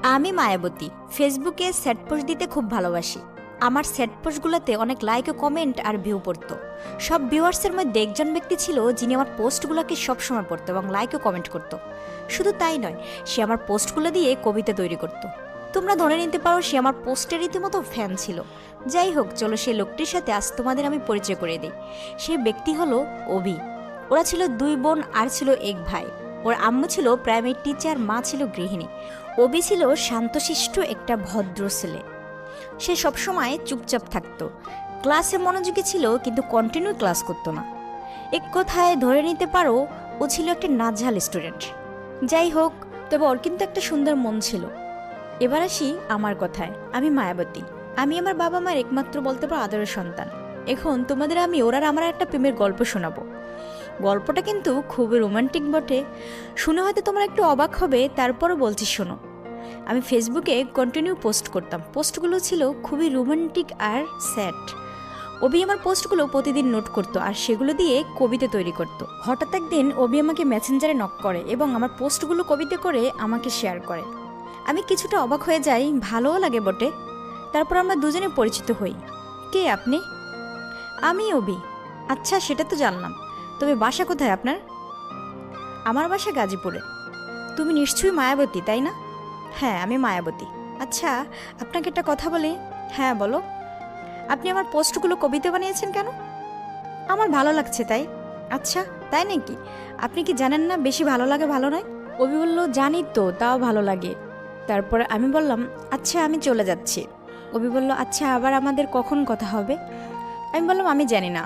আমি মায়াবতী। ফেসবুকে sad post দিতে খুব ভালোবাসি। আমার স্যাড পোস্টগুলোতে অনেক লাইক ও কমেন্ট আর ভিউ পড়তো। সব ভিউয়ার্সের মধ্যে একজন ব্যক্তি ছিল যিনি আমার পোস্টগুলোকে সবসময় পড়তো এবং লাইক ও কমেন্ট করতো। শুধু তাই নয়, সে আমার পোস্টগুলো দিয়ে কবিতা তৈরি করতো। তোমরা ধরে নিতে পারো সে আমার পোস্টের রীতিমতো ফ্যান ছিল। যাই হোক, চলো সেই লোকটির সাথে আজ তোমাদের আমি পরিচয় করে দিই। সেই ব্যক্তি হলো অভি। ওরা ছিল দুই বোন আর ছিল এক ভাই। ওর আম্মু ছিল প্রাইমারি টিচার, মা ছিল গৃহিণী। অভি ছিল শান্তশিষ্ট একটা ভদ্র ছেলে। সে সবসময় চুপচাপ থাকতো, ক্লাসে মনোযোগী ছিল কিন্তু কন্টিনিউ ক্লাস করতো না। এক কথায় ধরে নিতে পারো ও ছিল একটা নাজেহাল স্টুডেন্ট। যাই হোক, তবে ওর কিন্তু একটা সুন্দর মন ছিল। এবার আসি আমার কথায়। আমি মায়াবতী। আমি আমার বাবা মায়ের একমাত্র বলতে পারো আদরের সন্তান। এখন তোমাদের আমি ওর আর আমার একটা প্রেমের গল্প শোনাবো। গল্পটা কিন্তু খুবই রোমান্টিক বটে। শুনে হয়তো তোমরা একটু অবাক হবে, তারপরও বলছি শোনো। আমি ফেসবুকে কন্টিনিউ পোস্ট করতাম। পোস্টগুলো ছিল খুবই রোমান্টিক আর স্যাড। অভি আমার পোস্টগুলো প্রতিদিন নোট করতো আর সেগুলো দিয়ে কবিতা তৈরি করতো। হঠাৎ একদিন অভি আমাকে মেসেঞ্জারে নক করে এবং আমার পোস্টগুলো কবিতা করে আমাকে শেয়ার করে। আমি কিছুটা অবাক হয়ে যাই, ভালোও লাগে বটে। তারপর আমরা দুজনে পরিচিত হই। কে আপনি? আমি অভি। আচ্ছা, সেটা তো জানলাম, তবে বাসা কোথায় আপনার? আমার বাসা গাজীপুরে। তুমি নিশ্চয়ই মায়াবতী, তাই না? হ্যাঁ, আমি মায়াবতী। আচ্ছা, আপনাকে একটা কথা বলি। হ্যাঁ, বলো। আপনি আমার পোস্টগুলো কবিতা বানিয়েছেন কেন? আমার ভালো লাগছে তাই। আচ্ছা, তাই নাকি? আপনি কি জানেন না বেশি ভালো লাগে ভালো নয়? অভি বলল, জানি তো, তাও ভালো লাগে। তারপর আমি বললাম, আচ্ছা আমি চলে যাচ্ছি। অভি বলল, আচ্ছা আবার আমাদের কখন কথা হবে? আমি বললাম, আমি জানি না।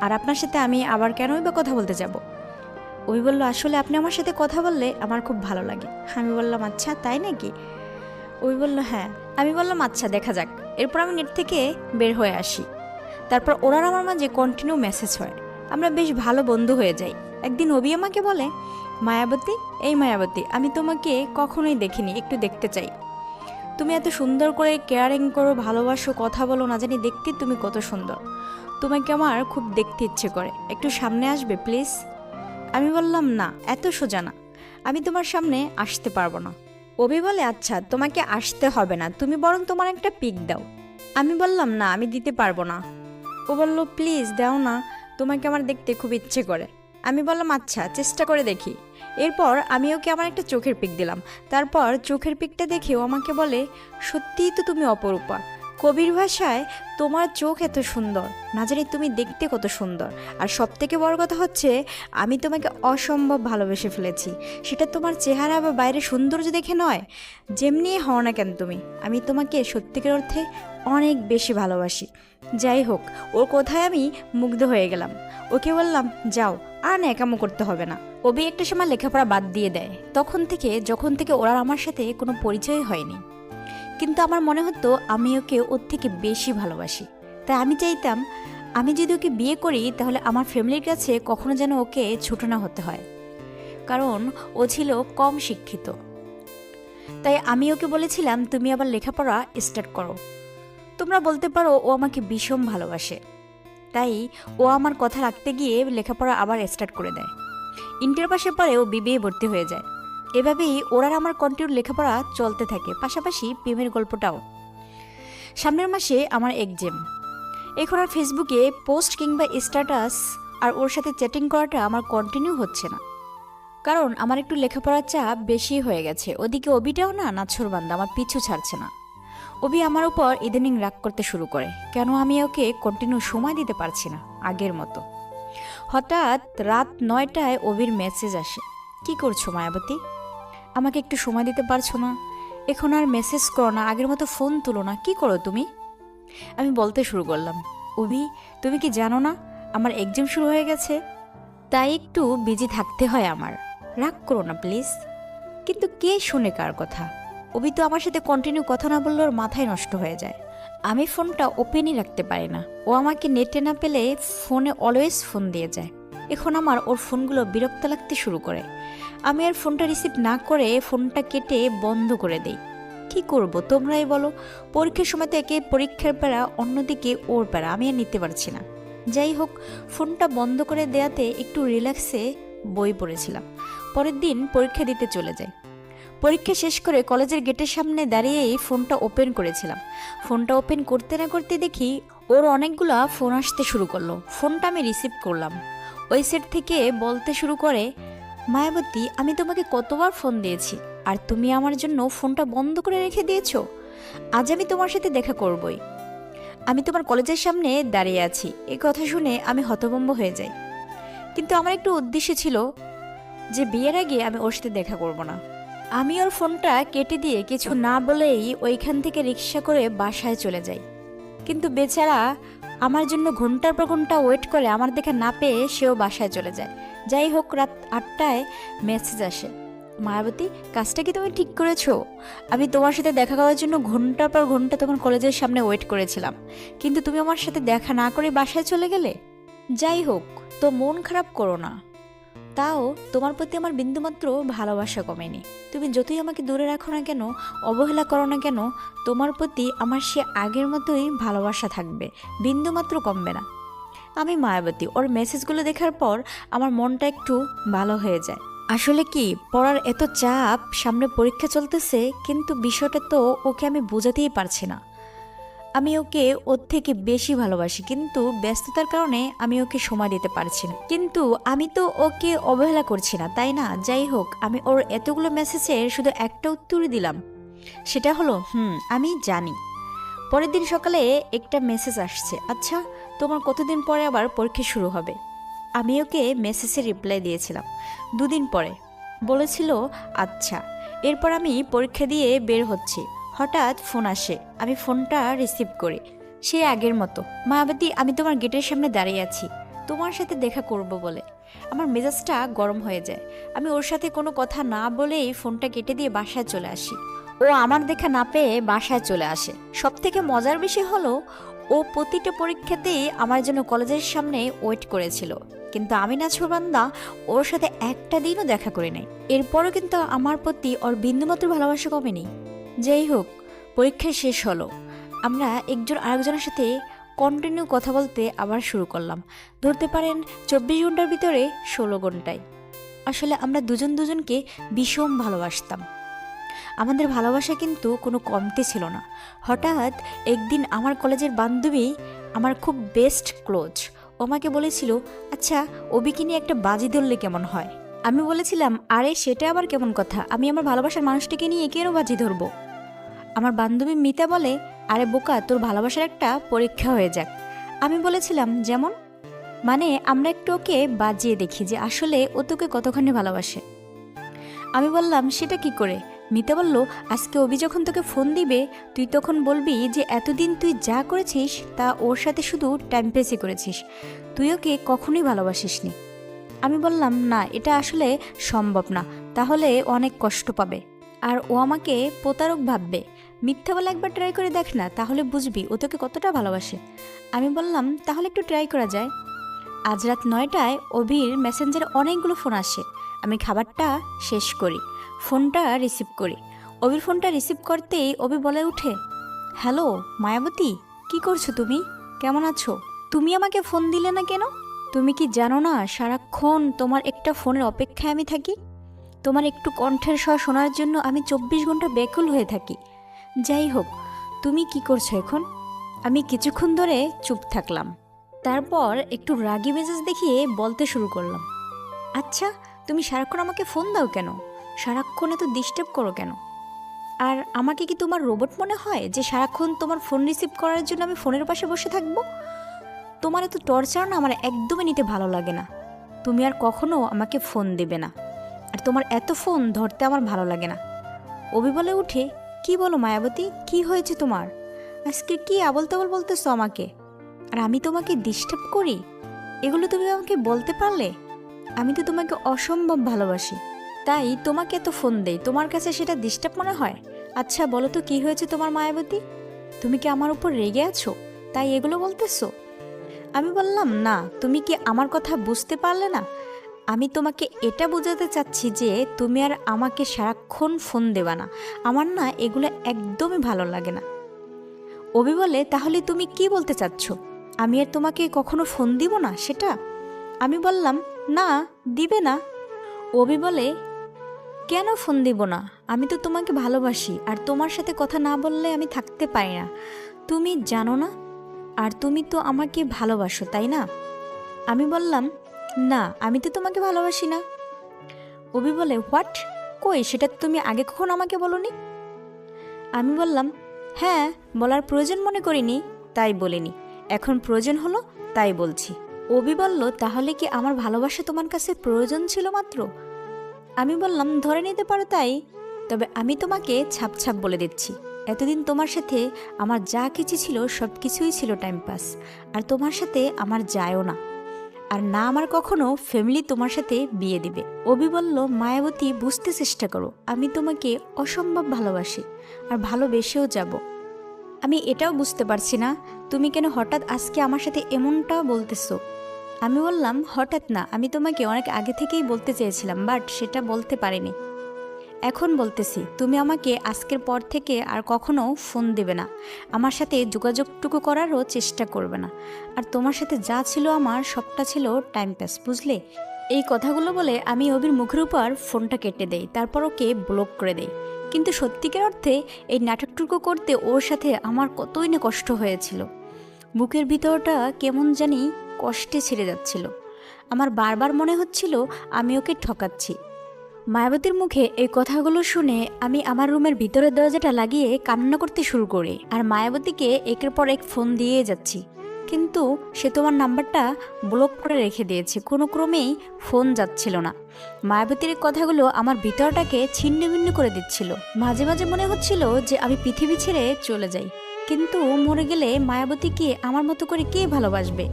আর আপনার সাথে আমি আবার কেনই বা কথা বলতে যাব? অভি বলল, আসলে আপনি আমার সাথে কথা বললে আমার খুব ভালো লাগে। আমি বললাম, আচ্ছা তাই নাকি? ওই বলল, হ্যাঁ। আমি বললাম, আচ্ছা দেখা যাক। এরপর আমি নেট থেকে বের হয়ে আসি। তারপর ওরা আমার মাঝে কন্টিনিউ মেসেজ হয়। আমরা বেশ ভালো বন্ধু হয়ে যাই। একদিন অভি আমাকে বলে, মায়াবতী, এই মায়াবতী, আমি তোমাকে কখনোই দেখিনি, একটু দেখতে চাই। তুমি এত সুন্দর করে কেয়ারিং করো, ভালোবাসো, কথা বলো, না জানি দেখতে তুমি কত সুন্দর। তোমাকে আমার খুব দেখতে ইচ্ছে করে, একটু সামনে আসবে প্লিজ? আমি বললাম, না, এত সোজা না, আমি তোমার সামনে আসতে পারবো না। অভি বলে, আচ্ছা তোমাকে আসতে হবে না, তুমি বরং তোমার একটা পিক দাও। আমি বললাম, না আমি দিতে পারবো না। ও বলল, প্লিজ দাও না, তোমাকে আমার দেখতে খুব ইচ্ছে করে। আমি বললাম, আচ্ছা চেষ্টা করে দেখি। এরপর আমি ওকে আমার একটা চোখের পিক দিলাম। তারপর চোখের পিকটা দেখে ও আমাকে বলে, সত্যিই তো তুমি অপরূপা। কবির ভাষায় তোমার চোখ এত সুন্দর, না জানি তুমি দেখতে কত সুন্দর। আর সব থেকে বড় কথা হচ্ছে, আমি তোমাকে অসম্ভব ভালোবেসে ফেলেছি। সেটা তোমার চেহারা বা বাইরে সৌন্দর্য দেখে নয়, যেমনি হও না কেন তুমি, আমি তোমাকে সত্যিকার অর্থে অনেক বেশি ভালোবাসি। যাই হোক, ওর কথায় আমি মুগ্ধ হয়ে গেলাম। ওকে বললাম, যাও, আর ন্যাকামো করতে হবে না। অভি একটা সময় লেখাপড়া বাদ দিয়ে দেয়। যখন থেকে ওরা আমার সাথে কোনো পরিচয় হয়নি, কিন্তু আমার মনে হতো আমি ওকে ওর থেকে বেশি ভালোবাসি। তাই আমি চাইতাম আমি যদি ওকে বিয়ে করি তাহলে আমার ফ্যামিলির কাছে কখনো যেন ওকে ছোট না হতে হয়, কারণ ও ছিল কম শিক্ষিত। তাই আমি ওকে বলেছিলাম, তুমি আবার লেখাপড়া স্টার্ট করো। তোমরা বলতে পারো ও আমাকে ভীষণ ভালোবাসে। তাই ও আমার কথা রাখতে গিয়ে লেখাপড়া আবার স্টার্ট করে দেয়। ইন্টার পাশে পরে ও বিবিএ ভর্তি হয়ে যায়। এভাবেই ওরা আমার কন্টিনিউ লেখাপড়া চলতে থাকে, পাশাপাশি প্রেমের গল্পটাও। সামনের মাসে আমার এক্সাম। এখন আর ফেসবুকে পোস্ট কিংবা স্ট্যাটাস আর ওর সাথে চ্যাটিং করাটা আমার কন্টিনিউ হচ্ছে না, কারণ আমার একটু লেখাপড়ার চাপ বেশি হয়ে গেছে। ওদিকে অবিটাও না নাছোড়বান্দা, আমার পিছু ছাড়ছে না। অভি আমার উপর ইদানিং রাগ করতে শুরু করে, কেন আমি ওকে কন্টিনিউ সময় দিতে পারছি না আগের মতো। হঠাৎ রাত 9টায় অভির মেসেজ আসে, কি করছো মায়াবতী? আমাকে একটু সময় দিতে পারছো না? এখন আর মেসেজ করো না, আগের মতো ফোন তুলো না, কি করো তুমি? আমি বলতে শুরু করলাম, অভি, তুমি কি জানো না আমার এক্সাম শুরু হয়ে গেছে, তাই একটু বিজি থাকতে হয় আমার। রাগ করো না প্লিজ। কিন্তু কে শুনে কার কথা? অভি তো আমার সাথে কন্টিনিউ কথা না বললে ওর মাথায় নষ্ট হয়ে যায়। আমি ফোনটা ওপেনই রাখতে পারি না। ও আমাকে নেটে না পেলে ফোনে অলওয়েজ ফোন দিয়ে যায়। এখন আমার ওর ফোনগুলো বিরক্ত লাগতে শুরু করে। আমি আর ফোনটা রিসিভ না করে ফোনটা কেটে বন্ধ করে দেই। কি করব তোমরাই বলো? পরীক্ষার সময় তো একে পরীক্ষার প্যারা, অন্যদিকে ওর প্যারা, আমি আর নিতে পারছি না। যাই হোক, ফোনটা বন্ধ করে দেয়াতে একটু রিল্যাক্সে বই পড়েছিলাম। পরের দিন পরীক্ষা দিতে চলে যাই। পরীক্ষা শেষ করে কলেজের গেটের সামনে দাঁড়িয়েই ফোনটা ওপেন করেছিলাম। ফোনটা ওপেন করতে না করতে দেখি ওর অনেকগুলা ফোন আসতে শুরু করলো। ফোনটা আমি রিসিভ করলাম। ওই সেট থেকে বলতে শুরু করে, মায়াবতী, আমি তোমাকে কতবার ফোন দিয়েছি আর তুমি আমার জন্য ফোনটা বন্ধ করে রেখে দিয়েছো। আজ আমি তোমার সাথে দেখা করবই। আমি তোমার কলেজের সামনে দাঁড়িয়ে আছি। এই কথা শুনে আমি হতভম্ব হয়ে যাই। কিন্তু আমার একটু উদ্দেশ্য ছিল যে বিয়ের আগে আমি ওর সাথে দেখা করব না। আমি ওর ফোনটা কেটে দিয়ে কিছু না বলেই ওইখান থেকে রিক্সা করে বাসায় চলে যাই। কিন্তু বেচারা আমার জন্য ঘন্টার পর ঘন্টা ওয়েট করে, আমার দেখা না পেয়ে সেও বাসায় চলে যায়। যাই হোক, রাত 8টায় মেসেজ আসে, মায়াবতী, কাজটা কি তুমি ঠিক করেছো? আমি তোমার সাথে দেখা করার জন্য ঘন্টার পর ঘন্টা তোমার কলেজের সামনে ওয়েট করেছিলাম, কিন্তু তুমি আমার সাথে দেখা না করে বাসায় চলে গেলে। যাই হোক, তো মন খারাপ করো না। তাও তোমার প্রতি আমার বিন্দুমাত্র ভালোবাসা কমেনি। তুমি যতই আমাকে দূরে রাখো না কেন, অবহেলা করো না কেন, তোমার প্রতি আমার সে আগের মতোই ভালোবাসা থাকবে, বিন্দুমাত্র কমবে না। আমি মায়াবতী। ওর মেসেজগুলো দেখার পর আমার মনটা একটু ভালো হয়ে যায়। আসলে কি, পড়ার এত চাপ, সামনে পরীক্ষা চলতেছে, কিন্তু বিষয়টা তো ওকে আমি বোঝাতেই পারছি না। আমি ওকে ওর থেকে বেশি ভালোবাসি, কিন্তু ব্যস্ততার কারণে আমি ওকে সময় দিতে পারছি না। কিন্তু আমি তো ওকে অবহেলা করছি না, তাই না? যাই হোক, আমি ওর এতগুলো মেসেজের শুধু একটা উত্তরই দিলাম, সেটা হলো আমি জানি। পরের দিন সকালে একটা মেসেজ আসছে, আচ্ছা তোমার কতদিন পরে আবার পরীক্ষা শুরু হবে? আমি ওকে মেসেজে রিপ্লাই দিয়েছিলাম 2 দিন পরে। বলেছিল আচ্ছা। এরপর আমি পরীক্ষা দিয়ে বের হচ্ছি, হঠাৎ ফোন আসে। আমি ফোনটা রিসিভ করি। সে আগের মতো, মায়াবতী, আমি তোমার গেটের সামনে দাঁড়িয়ে আছি তোমার সাথে দেখা করব বলে। আমার মেজাজটা গরম হয়ে যায়। আমি ওর সাথে কোনো কথা না বলেই ফোনটা কেটে দিয়ে বাসায় চলে আসি। ও আমার দেখা না পেয়ে বাসায় চলে আসে। সবথেকে মজার বিষয় হলো, ও প্রতিটা পরীক্ষাতেই আমার জন্য কলেজের সামনে ওয়েট করেছিল, কিন্তু আমি নাছোড়বান্দা ওর সাথে একটা দিনও দেখা করি নাই। এরপরও কিন্তু আমার প্রতি ওর বিন্দুমাত্র ভালোবাসা কমেনি। যাই হোক, পরীক্ষা শেষ হলো। আমরা একজন আরেকজনের সাথে কন্টিনিউ কথা বলতে আবার শুরু করলাম। ধরতে পারেন 24 ঘন্টার ভিতরে 16 ঘন্টায়। আসলে আমরা দুজন দুজনকে ভীষণ ভালোবাসতাম। আমাদের ভালোবাসা কিন্তু কোনো কমতি ছিল না। হঠাৎ একদিন আমার কলেজের বান্ধবী, আমার খুব বেস্ট ক্লোজ, ও আমাকে বলেছিল, আচ্ছা অবিকে নিয়ে একটা বাজি ধরলে কেমন হয়? আমি বলেছিলাম, আরে সেটা আবার কেমন কথা, আমি আমার ভালোবাসার মানুষটিকে নিয়ে কেন বাজি ধরবো? আমার বান্ধবী মিতা বলে, আরে বোকা, তোর ভালোবাসার একটা পরীক্ষা হয়ে যাক। আমি বলেছিলাম, যেমন? মানে আমরা একটু ওকে বাজিয়ে দেখি যে আসলে ও তোকে কতখানি ভালোবাসে। আমি বললাম, সেটা কি করে? মিতা বলল, আজকে অভি যখন তোকে ফোন দিবে, তুই তখন বলবি যে এতদিন তুই যা করেছিস তা ওর সাথে শুধু টাইম পাসই করেছিস, তুই ওকে কখনোই ভালোবাসিসনি। আমি বললাম, না, এটা আসলে সম্ভব না, তাহলে অনেক কষ্ট পাবে আর ও আমাকে প্রতারক ভাববে। মিথ্যা বলে একবার ট্রাই করে দেখ না, তাহলে বুঝবি ও তোকে কতটা ভালোবাসে। আমি বললাম, তাহলে একটু ট্রাই করা যায়। আজ রাত 9টায় অভির মেসেঞ্জারে অনেকগুলো ফোন আসে। আমি খাবারটা শেষ করি, ফোনটা রিসিভ করি। অভির ফোনটা রিসিভ করতেই অভি বলে উঠে, হ্যালো মায়াবতী, কি করছো তুমি? কেমন আছো? তুমি আমাকে ফোন দিলে না কেন? তুমি কি জানো না সারাক্ষণ তোমার একটা ফোনের অপেক্ষায় আমি থাকি? তোমার একটু কণ্ঠের স্বর শোনার জন্য আমি 24 ঘন্টা ব্যাকুল হয়ে থাকি। যাই হোক, তুমি কি করছো এখন? আমি কিছুক্ষণ ধরে চুপ থাকলাম। তারপর একটু রাগী মেজাজ দেখিয়ে বলতে শুরু করলাম, আচ্ছা তুমি সারাক্ষণ আমাকে ফোন দাও কেন? সারাক্ষণ এত ডিস্টার্ব করো কেন? আর আমাকে কি তোমার রোবট মনে হয় যে সারাক্ষণ তোমার ফোন রিসিভ করার জন্য আমি ফোনের পাশে বসে থাকবো? তোমার এত টর্চার না আমার একদমই নিতে ভালো লাগে না। তুমি আর কখনো আমাকে ফোন দেবে না, আর তোমার এত ফোন ধরতে আমার ভালো লাগে না। অভি বলে উঠে, কি বলো মায়াবতী, কি হয়েছে তোমার? আজকে কি আবল তাবল বলতেছো আমাকে? আর আমি তোমাকে ডিস্টার্ব করি? এগুলো তুমি আমাকে বলতে পারলে? আমি তো তোমাকে অসম্ভব ভালোবাসি, তাই তোমাকে এত ফোন দেই, তোমার কাছে সেটা ডিস্টার্ব মনে হয়? আচ্ছা বলো তো, কি হয়েছে তোমার মায়াবতী? তুমি কি আমার উপর রেগে আছো তাই এগুলো বলতেছো? আমি বললাম, না, তুমি কি আমার কথা বুঝতে পারলে না? আমি তোমাকে এটা বোঝাতে চাচ্ছি যে তুমি আর আমাকে সারাক্ষণ ফোন দেবা না, আমার না এগুলো একদমই ভালো লাগে না। অভি বলে, তাহলে তুমি কি বলতে চাচ্ছ? আমি আর তোমাকে কখনো ফোন দিব না সেটা? আমি বললাম, না, দিবে না। অভি বলে, কেন ফোন দিব না? আমি তো তোমাকে ভালোবাসি, আর তোমার সাথে কথা না বললে আমি থাকতে পারি না। তুমি জানো না? আর তুমি তো আমাকে ভালোবাসো, তাই না? আমি বললাম, না, আমি তো তোমাকে ভালোবাসি না। অভি বলে, হোয়াট? কই, সেটা তুমি আগে কখন আমাকে বলনি? আমি বললাম, হ্যাঁ, বলার প্রয়োজন মনে করিনি, তাই বলিনি। এখন প্রয়োজন হলো, তাই বলছি। অভি বলল, তাহলে কি আমার ভালোবাসা তোমার কাছে প্রয়োজন ছিল মাত্র? আমি বললাম, ধরে নিতে পারো তাই। তবে আমি তোমাকে ছাপ ছাপ বলে দিচ্ছি, এতদিন তোমার সাথে আমার যা কিছু ছিল সব কিছুই ছিল টাইম পাস। আর তোমার সাথে আমার যায়ও না, আর না আমার কখনো ফ্যামিলি তোমার সাথে বিয়ে দিবে। অভি বলল, মায়াবতী, বুঝতে চেষ্টা করো, আমি তোমাকে অসম্ভব ভালোবাসি, আর ভালোবেসেও যাব। আমি এটাও বুঝতে পারছি না, তুমি কেন হঠাৎ আজকে আমার সাথে এমনটা বলতেছো? আমি বললাম, হঠাৎ না, আমি তোমাকে অনেক আগে থেকেই বলতে চেয়েছিলাম, বাট সেটা বলতে পারিনি। এখন বলতেছি, তুমি আমাকে আজকের পর থেকে আর কখনো ফোন দেবে না, আমার সাথে যোগাযোগটুকু করারও চেষ্টা করবে না। আর তোমার সাথে যা ছিল আমার সবটা ছিল টাইম পাস, বুঝলে? এই কথাগুলো বলে আমি অভির মুখের উপর ফোনটা কেটে দেই, তারপর ওকে ব্লক করে দেই। কিন্তু সত্যিকার অর্থে এই নাটকটুকু করতে ওর সাথে আমার কতই না কষ্ট হয়েছিল। বুকের ভিতরটা কেমন জানি কষ্টে ছেড়ে যাচ্ছিল। আমার বারবার মনে হচ্ছিল আমি ওকে ঠকাচ্ছি। মায়াবতীর মুখে এই কথাগুলো শুনে আমি আমার রুমের ভিতরের দরজাটা লাগিয়ে কান্না করতে শুরু করি, আর মায়াবতীকে একের পর এক ফোন দিয়ে যাচ্ছি, কিন্তু সে তোমার নাম্বারটা ব্লক করে রেখে দিয়েছে, কোনো ক্রমেই ফোন যাচ্ছিল না। মায়াবতীর এই কথাগুলো আমার ভিতরটাকে ছিন্ন ভিন্ন করে দিচ্ছিল। মাঝে মাঝে মনে হচ্ছিল যে আমি পৃথিবী ছেড়ে চলে যাই, কিন্তু মরে গেলে মায়াবতীকে আমার মতো করে কে ভালোবাসবে,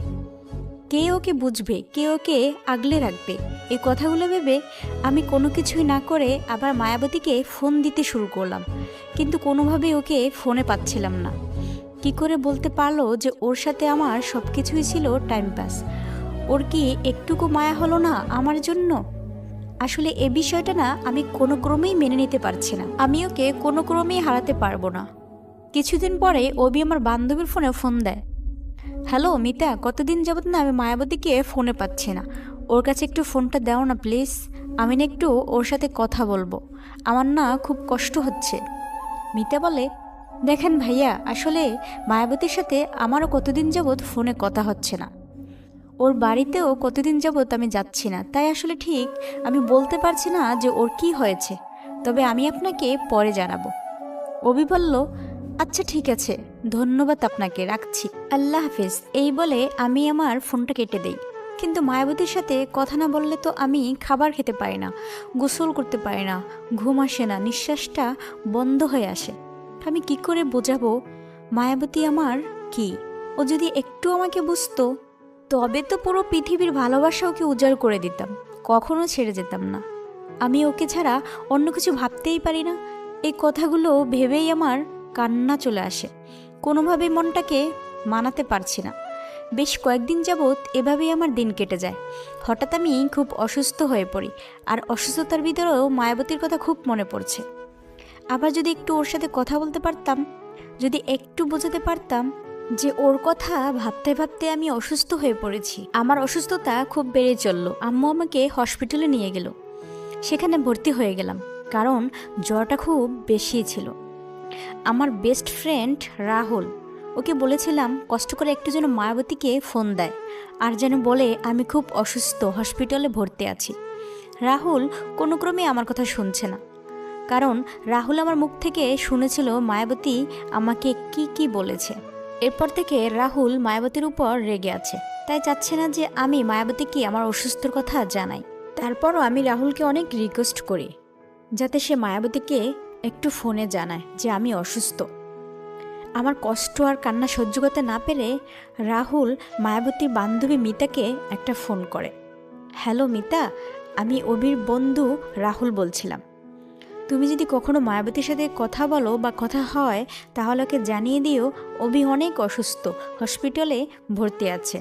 কে ওকে বুঝবে, কে ওকে আগলে রাখবে? এই কথাগুলো ভেবে আমি কোনো কিছুই না করে আবার মায়াবতীকে ফোন দিতে শুরু করলাম, কিন্তু কোনোভাবেই ওকে ফোনে পাচ্ছিলাম না। কি করে বলতে পারলো যে ওর সাথে আমার সব কিছুই ছিল টাইম পাস? ওর কি একটুকু মায়া হলো না আমার জন্য? আসলে এ বিষয়টা না আমি কোনো ক্রমেই মেনে নিতে পারছি না। আমি ওকে কোনো ক্রমেই হারাতে পারবো না। কিছুদিন পরে অভি আমার বান্ধবীর ফোনে ফোন দেয়। হ্যালো মিতা, কতদিন যাবত না আমি মায়াবতীকে ফোনে পাচ্ছি না, ওর কাছে একটু ফোনটা দাও না প্লিজ, আমি না একটু ওর সাথে কথা বলবো, আমার না খুব কষ্ট হচ্ছে। মিতা বলে, দেখেন ভাইয়া, আসলে মায়াবতীর সাথে আমারও কতদিন যাবত ফোনে কথা হচ্ছে না, ওর বাড়িতেও কতদিন যাবত আমি যাচ্ছি না, তাই আসলে ঠিক আমি বলতে পারছি না যে ওর কি হয়েছে, তবে আমি আপনাকে পরে জানাবো। অভি বলল, আচ্ছা ঠিক আছে, ধন্যবাদ আপনাকে, রাখছি, আল্লাহ হাফিজ। এই বলে আমি আমার ফোনটা কেটে দেই। কিন্তু মায়াবতীর সাথে কথা না বললে তো আমি খাবার খেতে পারি না, গোসল করতে পারি না, ঘুম আসে না, নিঃশ্বাসটা বন্ধ হয়ে আসে। আমি কি করে বোঝাবো মায়াবতী আমার কি? ও যদি একটু আমাকে বুঝতো, তবে তো পুরো পৃথিবীর ভালোবাসা ওকে উজাড় করে দিতাম, কখনো ছেড়ে যেতাম না। আমি ওকে ছাড়া অন্য কিছু ভাবতেই পারি না। এই কথাগুলো ভেবেই আমার কান্না চলে আসে, কোনোভাবেই মনটাকে মানাতে পারছি না। বেশ কয়েকদিন যাবৎ এভাবেই আমার দিন কেটে যায়। হঠাৎ আমি খুব অসুস্থ হয়ে পড়ি, আর অসুস্থতার ভিতরেও মায়াবতীর কথা খুব মনে পড়ছে। আবার যদি একটু ওর সাথে কথা বলতে পারতাম, যদি একটু বোঝাতে পারতাম যে ওর কথা ভাবতে ভাবতে আমি অসুস্থ হয়ে পড়েছি। আমার অসুস্থতা খুব বেড়ে চলল। আম্মু আমাকে হসপিটালে নিয়ে গেল, সেখানে ভর্তি হয়ে গেলাম, কারণ জ্বরটা খুব বেশি ছিল। আমার বেস্ট ফ্রেন্ড রাহুল, ওকে বলেছিলাম কষ্ট করে একটু যেন মায়াবতীকে ফোন দেয়, আর যেন বলে আমি খুব অসুস্থ, হসপিটালে ভর্তি আছি। রাহুল কোনো ক্রমে আমার কথা শুনছে না, কারণ রাহুল আমার মুখ থেকে শুনেছিল মায়াবতী আমাকে কি কি বলেছে। এরপর থেকে রাহুল মায়াবতীর উপর রেগে আছে, তাই চাচ্ছে না যে আমি মায়াবতীকে আমার অসুস্থর কথা জানাই। তারপরও আমি রাহুলকে অনেক রিকোয়েস্ট করি যাতে সে মায়াবতীকে একটু ফোনে জানায় যে আমি অসুস্থ। আমার কষ্ট আর কান্না সহ্য করতে না পেরে রাহুল মায়াবতীর বান্ধবী মিতাকে একটা ফোন করে। হ্যালো মিতা, আমি অভির বন্ধু রাহুল বলছিলাম। তুমি যদি কখনো মায়াবতীর সাথে কথা বলো বা কথা হয়, তাহলে ওকে জানিয়ে দিও অভি অনেক অসুস্থ, হসপিটালে ভর্তি আছে।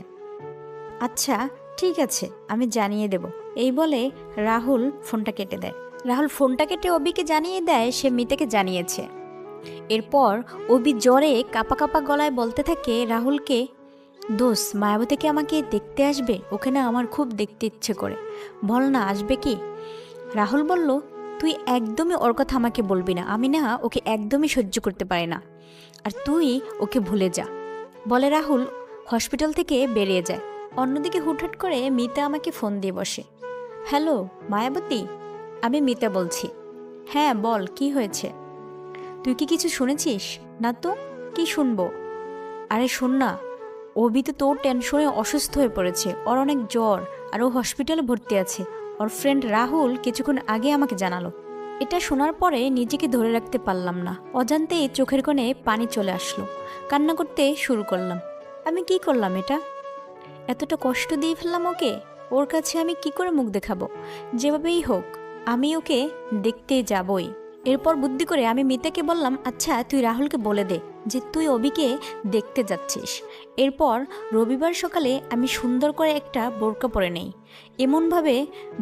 আচ্ছা ঠিক আছে, আমি জানিয়ে দেব। এই বলে রাহুল ফোনটা কেটে দেয়। রাহুল ফোনটা কেটে অভিকে জানিয়ে দেয় সে মিতাকে জানিয়েছে। এরপর অভি জ্বরে কাপা কাপা গলায় বলতে থাকে রাহুলকে, দোষ, মায়াবতীকে আমাকে দেখতে আসবে, ওকে না আমার খুব দেখতে ইচ্ছে করে, বল না আসবে কি? রাহুল বলল, তুই তুই একদমই ওর কথা আমাকে বলবি না, আমি না ওকে একদমই সহ্য করতে পারি না, আর তুই ওকে ভুলে যা, বলে রাহুল হসপিটাল থেকে বেরিয়ে যায়। অন্যদিকে হুটহাট করে মিতা আমাকে ফোন দিয়ে বসে। হ্যালো মায়াবতী, আমি মিতা বলছি। হ্যাঁ বল, কি হয়েছে? তুই কি কিছু শুনেছিস? না তো, কি শুনবো? আরে শোন না, অভি তো তোর টেনশনে অসুস্থ হয়ে পড়েছে, ওর অনেক জ্বর আর ও হসপিটালে ভর্তি আছে। ওর ফ্রেন্ড রাহুল কিছুক্ষণ আগে আমাকে জানালো। এটা শোনার পরে নিজেকে ধরে রাখতে পারলাম না, অজান্তেই চোখের কোণে পানি চলে আসলো। কান্না করতে শুরু করলাম। আমি কি করলাম এটা? এতটা কষ্ট দিয়ে ফেললাম ওকে। ওর কাছে আমি কি করে মুখ দেখাবো? যেভাবেই হোক আমি ওকে দেখতে যাবই। এরপর বুদ্ধি করে আমি মিতাকে বললাম, আচ্ছা তুই রাহুলকে বলে দে যে তুই অবিকে দেখতে যাচ্ছিস। এরপর রবিবার সকালে আমি সুন্দর করে একটা বোরকা পরে নেই, এমনভাবে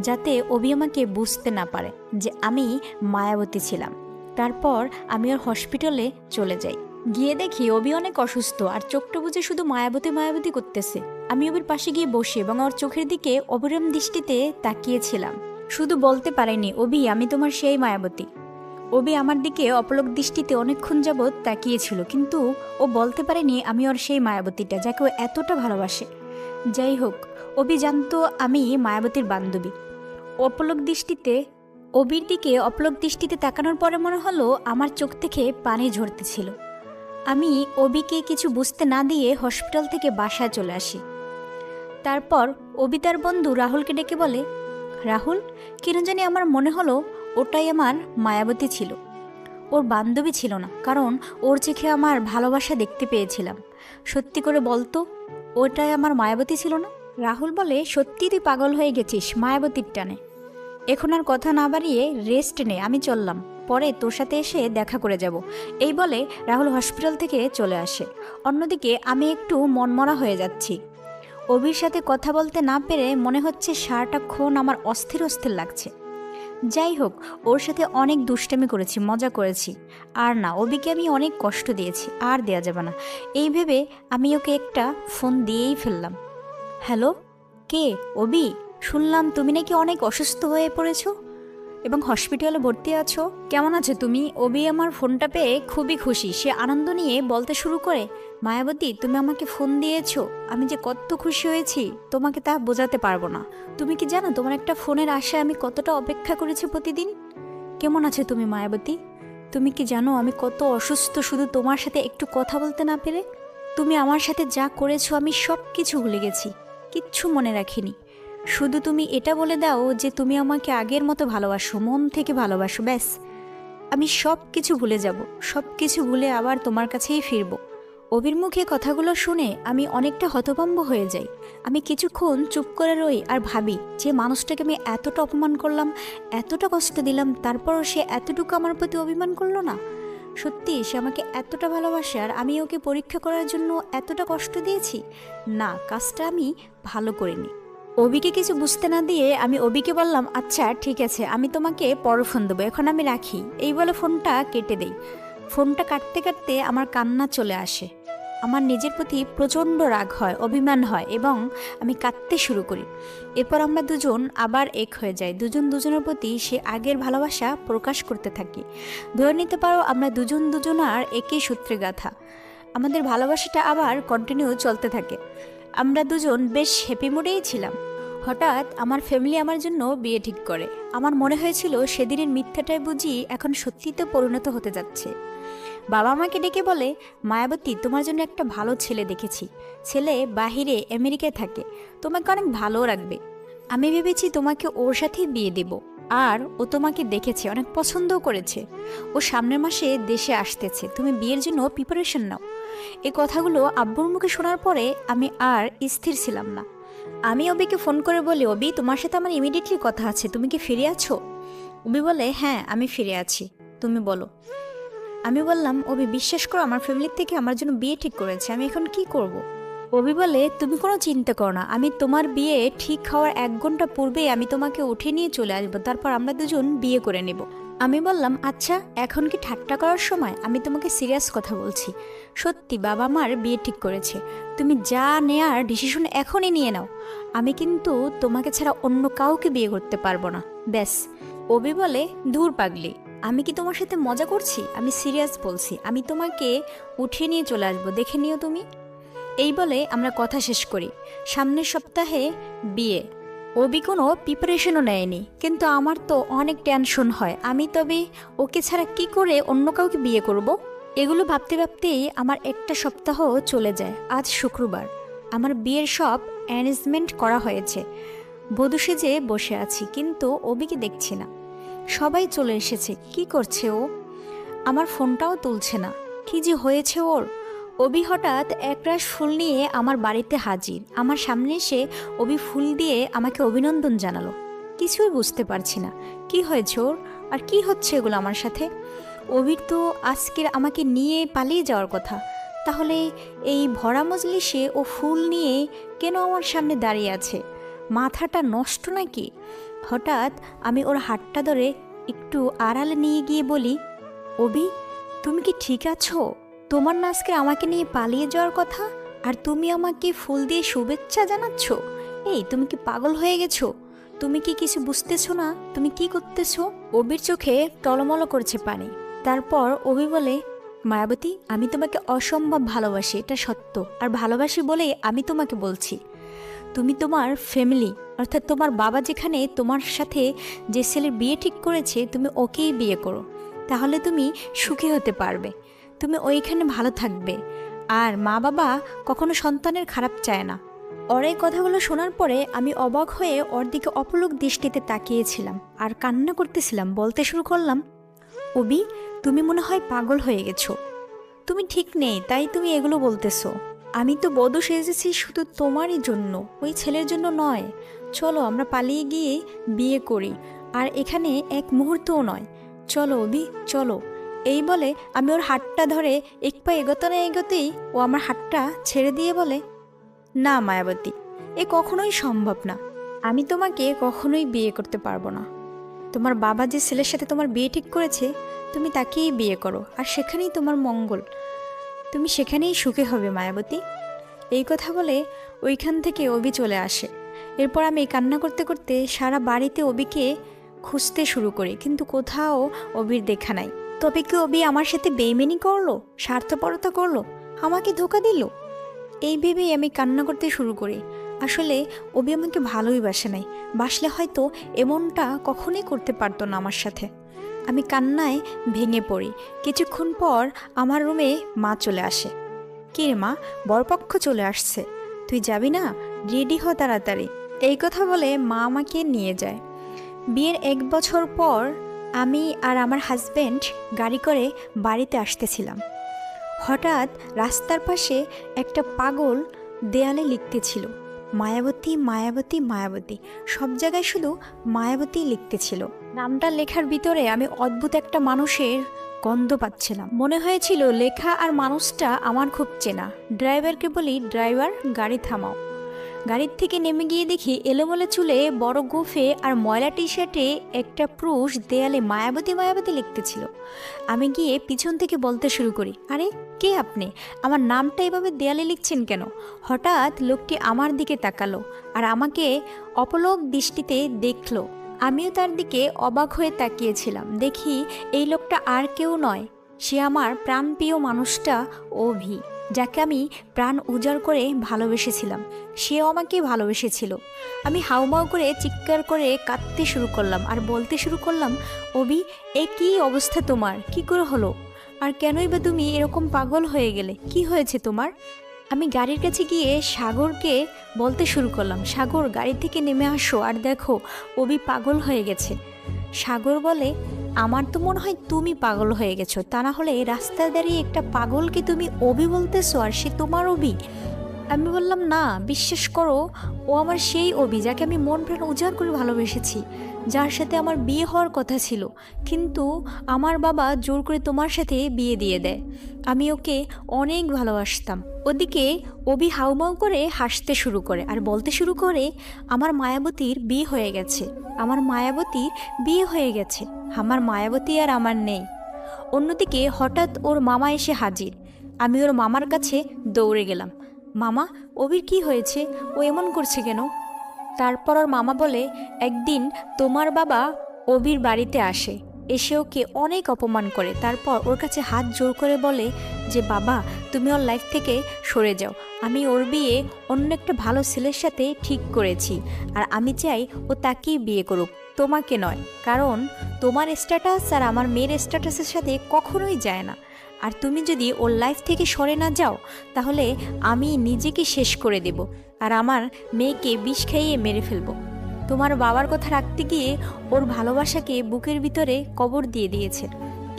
যাতে অবি আমাকে বুঝতে না পারে যে আমি মায়াবতী ছিলাম। তারপর আমি ওর হসপিটালে চলে যাই। গিয়ে দেখি অবি অনেক অসুস্থ আর চোখটা বুঝে শুধু মায়াবতী মায়াবতী করতেছে। আমি অবির পাশে গিয়ে বসে এবং ওর চোখের দিকে অবিরাম দৃষ্টিতে তাকিয়েছিলাম। শুধু বলতে পারিনি, অবি আমি তোমার সেই মায়াবতী। অবি আমার দিকে অপলক দৃষ্টিতে অনেকক্ষণ যাবৎ তাকিয়েছিল, কিন্তু ও বলতে পারেনি আমি ওর সেই মায়াবতীটা যাকে ও এতটা ভালোবাসে। যাই হোক, অবি জানতো আমি মায়াবতীর বান্ধবী। অবির দিকে অপলক দৃষ্টিতে তাকানোর পরে মনে হলো আমার চোখ থেকে পানি ঝরতেছিল। আমি অবিকে কিছু বুঝতে না দিয়ে হসপিটাল থেকে বাসায় চলে আসি। তারপর অবি তার বন্ধু রাহুলকে ডেকে বলে, রাহুল, কেন জানি আমার মনে হলো ওটাই আমার মায়াবতী ছিল, ওর বান্ধবী ছিল না, কারণ ওর চোখে আমার ভালোবাসা দেখতে পেয়েছিলাম। সত্যি করে বলতো, ওটাই আমার মায়াবতী ছিল না? রাহুল বলে, সত্যি তুই পাগল হয়ে গেছিস মায়াবতীর টানে। এখন আর কথা না বাড়িয়ে রেস্ট নে, আমি চললাম, পরে তোর সাথে এসে দেখা করে যাব। এই বলে রাহুল হসপিটাল থেকে চলে আসে। অন্যদিকে আমি একটু মনমরা হয়ে যাচ্ছি। অভির সাথে কথা বলতে না পেরে মনে হচ্ছে সারাটাক্ষণ আমার অস্থির অস্থির লাগছে। যাই হোক, ওর সাথে অনেক দুষ্টামি করেছি, মজা করেছি, আর না, অবিকে আমি অনেক কষ্ট দিয়েছি, আর দেয়া যাবে না। এই ভেবে আমি ওকে একটা ফোন দিয়েই ফেললাম। হ্যালো, কে? অবি, শুনলাম তুমি নাকি অনেক অসুস্থ হয়ে পড়েছো এবং হসপিটালে ভর্তি আছো। কেমন আছো তুমি? অবি আমার ফোনটা পেয়ে খুবই খুশি। সে আনন্দ নিয়ে বলতে শুরু করে, মায়াবতী তুমি আমাকে ফোন দিয়েছো, আমি যে কত খুশি হয়েছি তোমাকে তা বোঝাতে পারবো না। তুমি কি জানো তোমার একটা ফোনের আশায় আমি কতটা অপেক্ষা করেছি প্রতিদিন? কেমন আছো তুমি মায়াবতী? তুমি কি জানো আমি কত অসুস্থ শুধু তোমার সাথে একটু কথা বলতে না পেরে? তুমি আমার সাথে যা করেছো আমি সব কিছু ভুলে গেছি, কিচ্ছু মনে রাখিনি। শুধু তুমি এটা বলে দাও যে তুমি আমাকে আগের মতো ভালোবাসো, মন থেকে ভালোবাসো, ব্যাস আমি সব কিছু ভুলে যাব, সব কিছু ভুলে আবার তোমার কাছেই ফিরবো। অভির মুখে কথাগুলো শুনে আমি অনেকটা হতভম্ব হয়ে যাই। আমি কিছুক্ষণ চুপ করে রই আর ভাবি যে মানুষটাকে আমি এতটা অপমান করলাম, এতটা কষ্ট দিলাম, তারপরও সে এতটুকু আমার প্রতি অভিমান করলো না। সত্যি সে আমাকে এতটা ভালোবাসে আর আমি ওকে পরীক্ষা করার জন্য এতটা কষ্ট দিয়েছি? না, কাজটা আমি ভালো করিনি। অবিকে কিছু বুঝতে না দিয়ে আমি অবিকে বললাম, আচ্ছা ঠিক আছে, আমি তোমাকে পরে ফোন দেবো, এখন আমি রাখি। এই বলে ফোনটা কেটে দেই। ফোনটা কাটতে কাটতে আমার কান্না চলে আসে। আমার নিজের প্রতি প্রচণ্ড রাগ হয়, অভিমান হয় এবং আমি কাঁদতে শুরু করি। এরপর আমরা দুজন আবার এক হয়ে যাই, দুজন দুজনের প্রতি সে আগের ভালোবাসা প্রকাশ করতে থাকি। ধরে নিতে পারো আমরা দুজন দুজনার একই সূত্রে গাঁথা। আমাদের ভালোবাসাটা আবার কন্টিনিউ চলতে থাকে। আমরা দুজন বেশ হ্যাপি মুডেই ছিলাম। হঠাৎ আমার ফ্যামিলি আমার জন্য বিয়ে ঠিক করে। আমার মনে হয়েছিল সেদিনের মিথ্যাটাই বুঝি এখন সত্যিতে পরিণত হতে যাচ্ছে। বাবা আমাকে ডেকে বলে, মায়াবতী তোমার জন্য একটা ভালো ছেলে দেখেছি, ছেলে বাহিরে আমেরিকায় থাকে, তোমাকে অনেক ভালো রাখবে। আমি ভেবেছি তোমাকে ওর সাথেই বিয়ে দেব, আর ও তোমাকে দেখেছে, অনেক পছন্দও করেছে। ও সামনের মাসে দেশে আসতেছে, তুমি বিয়ের জন্য প্রিপারেশন নাও। এই কথাগুলো আব্বুর মুখে শোনার পরে আমি আর স্থির ছিলাম না। আমি অবিকে ফোন করে বলি, অবি তোমার সাথে আমার ইমিডিয়েটলি কথা আছে, তুমি কি ফিরে আছো? অবি বলে, হ্যাঁ আমি ফিরে আছি, তুমি বলো। আমি বললাম, অবি বিশ্বাস করো আমার ফ্যামিলির থেকে আমার জন্য বিয়ে ঠিক করেছে, আমি এখন কি করব? অবি বলে, তুমি কোনো চিন্তা করো না, আমি তোমার বিয়ে ঠিক হওয়ার 1 ঘন্টা পূর্বেই আমি তোমাকে উঠে নিয়ে চলে আসবো, তারপর আমরা দুজন বিয়ে করে নেব। আমি বললাম, আচ্ছা এখন কি ঠাট্টা করার সময়? আমি তোমাকে সিরিয়াস কথা বলছি, সত্যি বাবা মার বিয়ে ঠিক করেছে, তুমি যা নেয়ার ডিসিশন এখনই নিয়ে নাও। আমি কিন্তু তোমাকে ছাড়া অন্য কাউকে বিয়ে করতে পারবো না, ব্যাস অবি বলে, ধুর পাগলি, আমি কি তোমার সাথে মজা করছি? আমি সিরিয়াস বলছি, আমি তোমাকে উঠিয়ে নিয়ে চলে আসবো, দেখে নিও তুমি। এই বলে আমরা কথা শেষ করি। সামনের সপ্তাহে বিয়ে। অবি কোনো প্রিপারেশনও নেয়নি, কিন্তু আমার তো অনেক টেনশন হয়। আমি তবে ওকে ছাড়া কি করে অন্য কাউকে বিয়ে করব? এগুলো ভাবতে ভাবতেই আমার একটা সপ্তাহ চলে যায়। আজ শুক্রবার, আমার বিয়ের সব অ্যারেঞ্জমেন্ট করা হয়েছে। বধূ সেজে বসে আছি, কিন্তু অবিকে দেখছি না। সবাই চলে এসেছে, কি করছে ও? আমার ফোনটাও তুলছে না। কি যে হয়েছে ওর? অবি হঠাৎ একরাশ ফুল নিয়ে আমার বাড়িতে হাজির। আমার সামনে এসে অবি ফুল দিয়ে আমাকে অভিনন্দন জানালো। কিছুই বুঝতে পারছি না কি হয়েছে ওর, আর কি হচ্ছে এগুলো আমার সাথে। অবির তো আজকের আমাকে নিয়ে পালিয়ে যাওয়ার কথা, তাহলে এই ভরা মজলিসে ও ফুল নিয়ে কেন আমার সামনে দাঁড়িয়ে আছে? মাথাটা নষ্ট নাকি? হঠাৎ আমি ওর হাতটা ধরে একটু আড়ালে নিয়ে গিয়ে বলি, অবি, তুমি কি ঠিক আছো? তোমার না আজকে আমাকে নিয়ে পালিয়ে যাওয়ার কথা, আর তুমি আমাকে ফুল দিয়ে শুভেচ্ছা জানাচ্ছ? এই, তুমি কি পাগল হয়ে গেছো? তুমি কি কিছু বুঝতেছো না তুমি কি করতেছো? অবির চোখে টলমল করছে পানি। তারপর অবি বলে, মায়াবতী, আমি তোমাকে অসম্ভব ভালোবাসি, এটা সত্য। আর ভালোবাসি বলেই আমি তোমাকে বলছি, তুমি তোমার ফ্যামিলি, অর্থাৎ তোমার বাবা যেখানে তোমার সাথে যে ছেলের বিয়ে ঠিক করেছে, তুমি ওকেই বিয়ে করো। তাহলে তুমি সুখী হতে পারবে, তুমি ওইখানে ভালো থাকবে। আর মা বাবা কখনো সন্তানের খারাপ চায় না। ওর এই কথাগুলো শোনার পরে আমি অবাক হয়ে ওর দিকে অপলক দৃষ্টিতে তাকিয়েছিলাম আর কান্না করতেছিলাম। বলতে শুরু করলাম, অবি, তুমি মনে হয় পাগল হয়ে গেছো। তুমি ঠিক নেই, তাই তুমি এগুলো বলতেছো। আমি তো বধূ সেজেছি শুধু তোমারই জন্য, ওই ছেলের জন্য নয়। চলো আমরা পালিয়ে গিয়ে বিয়ে করি, আর এখানে এক মুহূর্তও নয়। চলো অবি, চলো। এই বলে আমি ওর হাতটা ধরে এক পা এগোতে না এগোতেই ও আমার হাতটা ছেড়ে দিয়ে বলে, না মায়াবতী, এ কখনোই সম্ভব না। আমি তোমাকে কখনোই বিয়ে করতে পারবো না। তোমার বাবা যে ছেলের সাথে তোমার বিয়ে ঠিক করেছে, তুমি তাকেই বিয়ে করো, আর সেখানেই তোমার মঙ্গল, তুমি সেখানেই সুখী হবে মায়াবতী। এই কথা বলে ওইখান থেকে অবি চলে আসে। এরপর আমি কান্না করতে করতে সারা বাড়িতে অবিকে খুঁজতে শুরু করি, কিন্তু কোথাও অবির দেখা নাই। তবে কি অবি আমার সাথে বেইমানি করলো, স্বার্থপরতা করলো, আমাকে ধোঁকা দিল? এই ভেবেই আমি কান্না করতে শুরু করি। আসলে অবি আমাকে ভালোই বাসে নাই, বাসলে হয়তো এমনটা কখনোই করতে পারতো না আমার সাথে। আমি কান্নায় ভেঙে পড়ি। কিছুক্ষণ পর আমার রুমে মা চলে আসে। কি রে মা, বরপক্ষ চলে আসছে, তুই যাবি না? রেডি হ তাড়াতাড়ি। এই কথা বলে মা আমাকে নিয়ে যায়। বিয়ের 1 বছর পর আমি আর আমার হাজব্যান্ড গাড়ি করে বাড়িতে আসতেছিলাম। হঠাৎ রাস্তার পাশে একটা পাগল দেয়ালে লিখতেছিল, মায়াবতী মায়াবতী মায়াবতী। সব জায়গায় শুধু মায়াবতী লিখতেছিল। নামটা লেখার ভিতরে আমি অদ্ভুত একটা মানুষের গন্ধ পাচ্ছিলাম। মনে হয়েছিল লেখা আর মানুষটা আমার খুব চেনা। ড্রাইভারকে বলি, ড্রাইভার, গাড়ি থামাও। গাড়ির থেকে নেমে গিয়ে দেখি এলোমেলো চুলে, বড় গোফে আর ময়লা টি শার্টে একটা পুরুষ দেয়ালে মায়াবতী মায়াবতী লিখতেছিল। আমি গিয়ে পিছন থেকে বলতে শুরু করি, আরে কে আপনি? আমার নামটা এভাবে দেয়ালে লিখছেন কেন? হঠাৎ লোকটি আমার দিকে তাকালো আর আমাকে অপলক দৃষ্টিতে দেখলো। আমিও তার দিকে অবাক হয়ে তাকিয়েছিলাম। দেখি এই লোকটা আর কেউ নয়, সে আমার প্রাণপ্রিয় মানুষটা অভি, যাকে আমি প্রাণ উজাড় করে ভালোবেসেছিলাম। সেও আমাকে ভালোবেসেছিল। আমি হাউমাউ করে চিৎকার করে কাঁদতে শুরু করলাম আর বলতে শুরু করলাম, অভি, এ কী অবস্থা তোমার? কি করে হলো? আর কেনই বা তুমি এরকম পাগল হয়ে গেলে? কি হয়েছে তোমার? আমি গাড়ির কাছে গিয়ে সাগরকে বলতে শুরু করলাম, সাগর, গাড়ি থেকে নেমে আসো আর দেখো অভি পাগল হয়ে গেছে। সাগর বলে, আমার তো মনে হয় তুমি পাগল হয়ে গেছো, তা না হলে রাস্তায় দাঁড়িয়ে একটা পাগলকে তুমি অভি বলতেছো আর সে তোমার অভি? আমি বললাম, না, বিশ্বাস করো, ও আমার সেই অভি যাকে আমি মন প্রাণ উজাড় করে ভালোবেসেছি, যার সাথে আমার বিয়ে হওয়ার কথা ছিল, কিন্তু আমার বাবা জোর করে তোমার সাথে বিয়ে দিয়ে দেয়। আমি ওকে অনেক ভালোবাসতাম। ওদিকে অভি হাউমাউ করে হাসতে শুরু করে আর বলতে শুরু করে, আমার মায়াবতীর বিয়ে হয়ে গেছে, আমার মায়াবতীর বিয়ে হয়ে গেছে, আমার মায়াবতী আর আমার নেই। অন্যদিকে হঠাৎ ওর মামা এসে হাজির। আমি ওর মামার কাছে দৌড়ে গেলাম, মামা, অভির কি হয়েছে? ও এমন করছে কেন? তারপর ওর মামা বলে, একদিন তোমার বাবা অভির বাড়িতে আসে, এসে ওকে অনেক অপমান করে, তারপর ওর কাছে হাত জোর করে বলে যে বাবা তুমি ওর লাইফ থেকে সরে যাও, আমি ওর বিয়ে অন্য একটা ভালো ছেলের সাথে ঠিক করেছি, আর আমি চাই ও তাকেই বিয়ে করুক, তোমাকে নয়, কারণ তোমার স্ট্যাটাস আর আমার মেয়ের স্ট্যাটাসের সাথে কখনোই যায় না, আর তুমি যদি ওর লাইফ থেকে সরে না যাও তাহলে আমি নিজেকে শেষ করে দেব আর আমার মেয়েকে বিষ খাইয়ে মেরে ফেলবো। তোমার বাবার কথা রাখতে গিয়ে ওর ভালোবাসাকে বুকের ভিতরে কবর দিয়ে দিয়েছে।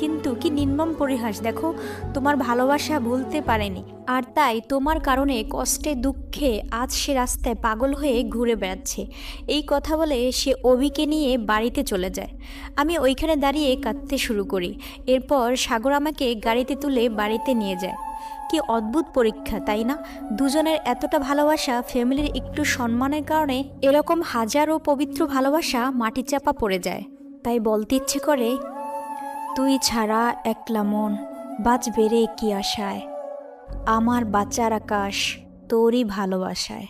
কিন্তু কি নির্মম পরিহাস দেখো, তোমার ভালোবাসা ভুলতে পারেনি, আর তাই তোমার কারণে কষ্টে দুঃখে আজ সে রাস্তায় পাগল হয়ে ঘুরে বেড়াচ্ছে। এই কথা বলে সে অভিকে নিয়ে বাড়িতে চলে যায়। আমি ওইখানে দাঁড়িয়ে কাঁদতে শুরু করি। এরপর সাগর আমাকে গাড়িতে তুলে বাড়িতে নিয়ে যায়। কি অদ্ভুত পরীক্ষা তাই না? দুজনের এতটা ভালোবাসা, ফ্যামিলির একটু সম্মানের কারণে এরকম হাজারো পবিত্র ভালোবাসা মাটি চাপা পড়ে যায়। তাই বলতে ইচ্ছে করে, তুই ছাড়া একলা মন বাঁচবে রে কি আশায়, আমার বাঁচার আকাশ তোরই ভালোবাসায়।